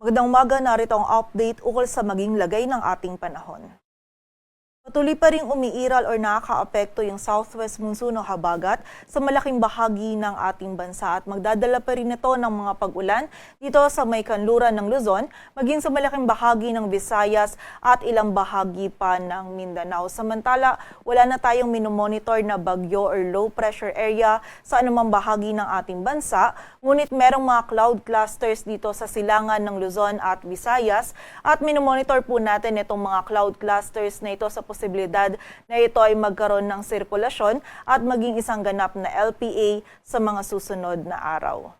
Magandang umaga, narito ang update ukol sa maging lagay ng ating panahon. Patuloy pa ring umiiral o nakakaapekto yung southwest monsoon o habagat sa malaking bahagi ng ating bansa at magdadala pa rin ito ng mga pag-ulan dito sa may kanluran ng Luzon, maging sa malaking bahagi ng Visayas at ilang bahagi pa ng Mindanao. Samantala, wala na tayong minomonitor na bagyo or low pressure area sa anumang bahagi ng ating bansa, ngunit merong mga cloud clusters dito sa silangan ng Luzon at Visayas at minomonitor po natin itong mga cloud clusters na ito sa posibilidad na ito ay magkaroon ng sirkulasyon at maging isang ganap na LPA sa mga susunod na araw.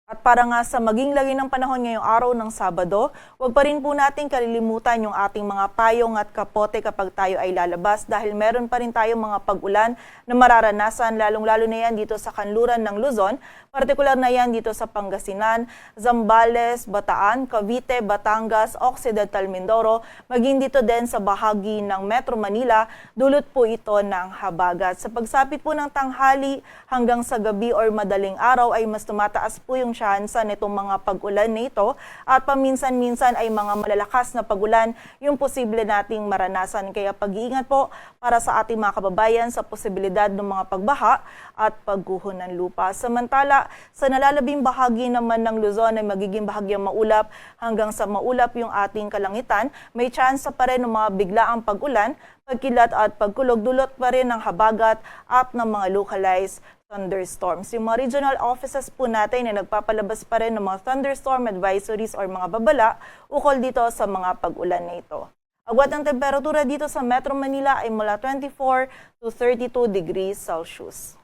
At para nga sa maging lagay ng panahon ngayong araw ng Sabado, huwag pa rin po natin kalilimutan yung ating mga payong at kapote kapag tayo ay lalabas dahil meron pa rin tayong mga pag-ulan na mararanasan lalong-lalo na yan dito sa kanluran ng Luzon, partikular na yan dito sa Pangasinan, Zambales, Bataan, Cavite, Batangas, Occidental Mindoro, maging dito din sa bahagi ng Metro Manila, dulot po ito ng habagat. Sa pagsapit po ng tanghali hanggang sa gabi or madaling araw ay mas tumataas po yung tsansa nitong mga pag-ulan nito at paminsan-minsan ay mga malalakas na pag-ulan yung posible nating maranasan. Kaya pag-iingat po para sa ating mga kababayan sa posibilidad ng mga pagbaha at pagguho ng lupa. Samantala, sa nalalabing bahagi naman ng Luzon ay magiging bahagyang maulap hanggang sa maulap yung ating kalangitan. May tsansa pa rin ng mga biglaang pag-ulan, pagkilat at pagkulog, dulot pa rin ng habagat at ng mga localized thunderstorms. Yung mga regional offices po natin na nagpapalabas pa rin ng mga thunderstorm advisories or mga babala ukol dito sa mga pag-ulan na ito. Agwat ng temperatura dito sa Metro Manila ay mula 24 to 32 degrees Celsius.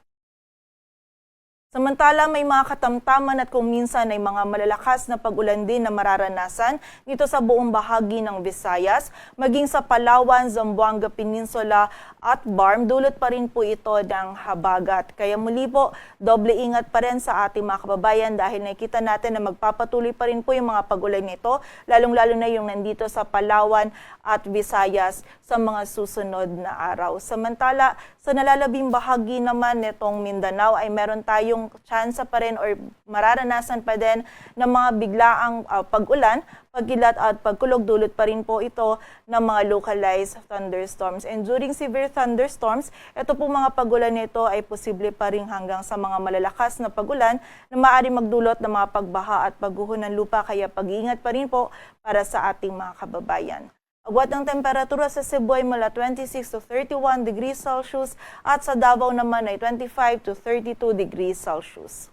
Samantala, may mga katamtaman at kung minsan ay mga malalakas na pag-ulan din na mararanasan dito sa buong bahagi ng Visayas, maging sa Palawan, Zamboanga Peninsula at Barm, dulot pa rin po ito ng habagat. Kaya muli po, doble ingat pa rin sa ating mga kababayan dahil nakita natin na magpapatuloy pa rin po yung mga pag-ulan nito, lalong-lalo na yung nandito sa Palawan at Visayas sa mga susunod na araw. Samantala, sa nalalabing bahagi naman nitong Mindanao ay meron tayong tsansa pa rin or mararanasan pa din ng mga biglaang pag-ulan, pagkilat at pagkulog, dulot pa rin po ito ng mga localized thunderstorms. And during severe thunderstorms, ito po mga pag-ulan nito ay posible pa rin hanggang sa mga malalakas na pag-ulan na maaari magdulot ng mga pagbaha at pagguho ng lupa, kaya pag-iingat pa rin po para sa ating mga kababayan. Agwat ng temperatura sa Cebu ay mula 26 to 31 degrees Celsius at sa Davao naman ay 25 to 32 degrees Celsius.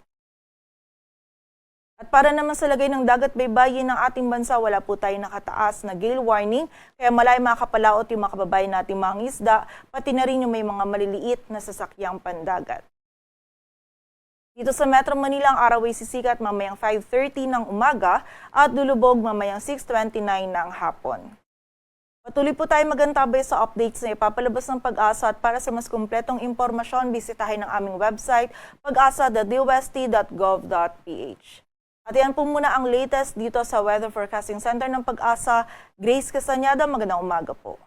At para naman sa lagay ng dagat baybayin ng ating bansa, wala po tayong nakataas na gale warning, kaya malay makakapalaot yung mga kababayan nating mga isda, pati na rin yung may mga maliliit na sasakyang pandagat. Dito sa Metro Manila, ang araw ay sisikat mamayang 5:30 ng umaga at lulubog mamayang 6:29 ng hapon. Patuloy po tayo magantabay sa updates na ipapalabas ng Pag-asa at para sa mas kumpletong impormasyon, bisitahin ang aming website pag-asa.dwst.gov.ph. At yan po muna ang latest dito sa Weather Forecasting Center ng Pag-asa. Grace Castañeda, magandang umaga po.